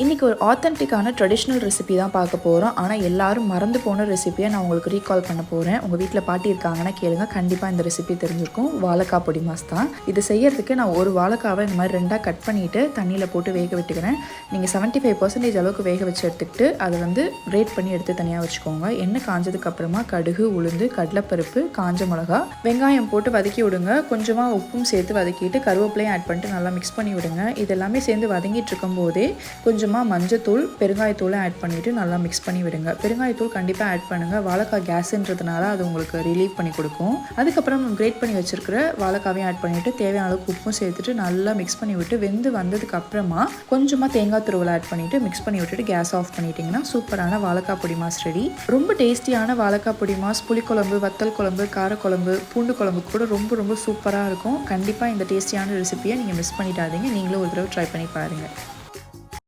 இன்றைக்கி ஒரு ஆத்தென்டிக்கான traditional recipe தான் பார்க்க போகிறோம். ஆனால் எல்லாரும் மறந்து போன ரெசிபியை நான் உங்களுக்கு ரீகால் பண்ண போகிறேன். உங்கள் வீட்டில் பாட்டி இருக்காங்கன்னா கேளுங்க, கண்டிப்பாக இந்த ரெசிபி தெரிஞ்சிருக்கும். வாழைக்காய் பொடி மாஸ் தான். இது செய்யறதுக்கு நான் ஒரு வாழைக்காவை இந்த மாதிரி 2ஆக கட் பண்ணிவிட்டு தண்ணியில் போட்டு வேக விட்டுக்கிறேன். நீங்கள் 75% அளவுக்கு வேக வச்சு எடுத்துக்கிட்டு அதை வந்து கிரேட் பண்ணி எடுத்து தனியாக வச்சுக்கோங்க. எண்ணெய் காஞ்சதுக்கப்புறமா கடுகு, உளுந்து, கடலைப்பருப்பு, காஞ்ச மிளகா, வெங்காயம் போட்டு வதக்கி விடுங்க. கொஞ்சமாக உப்பும் சேர்த்து வதக்கிட்டு கருவேப்பிலையும் ஆட் பண்ணிட்டு நல்லா மிக்ஸ் பண்ணி விடுங்க. இது எல்லாமே சேர்ந்து வதங்கிட்டு இருக்கும் போதே கொஞ்சமாக மஞ்சத்தூள், பெருங்காயத்தூளை ஆட் பண்ணிவிட்டு நல்லா மிக்ஸ் பண்ணி விடுங்க. பெருங்காயத்தூள் கண்டிப்பாக ஆட் பண்ணுங்கள். வாழைக்காய் கேஸுன்றதுனால அது உங்களுக்கு ரிலீவ் பண்ணி கொடுக்கும். அதுக்கப்புறம் கிரேட் பண்ணி வச்சுருக்கிற வாழைக்காவையும் ஆட் பண்ணிவிட்டு தேவையான அளவுக்கு உப்பும் சேர்த்துட்டு நல்லா மிக்ஸ் பண்ணி விட்டு வெந்து வந்ததுக்கு அப்புறமா கொஞ்சமாக தேங்காய் துருவலை ஆட் பண்ணிவிட்டு மிக்ஸ் பண்ணி விட்டுட்டு கேஸ் ஆஃப் பண்ணிட்டீங்கன்னா சூப்பரான வாழைக்காய் பொடி மாஸ் ரெடி. ரொம்ப டேஸ்டியான வாழைக்காய் பொடி மாஸ் புளிக்குழம்பு, வத்தல் குழம்பு, காரக்குழம்பு, பூண்டு குழம்பு கூட ரொம்ப ரொம்ப சூப்பராக இருக்கும். கண்டிப்பாக இந்த டேஸ்டியான ரெசிபியை நீங்கள் மிஸ் பண்ணிடாதீங்க. நீங்களும் ஒரு தடவை ட்ரை பண்ணி பாருங்கள்.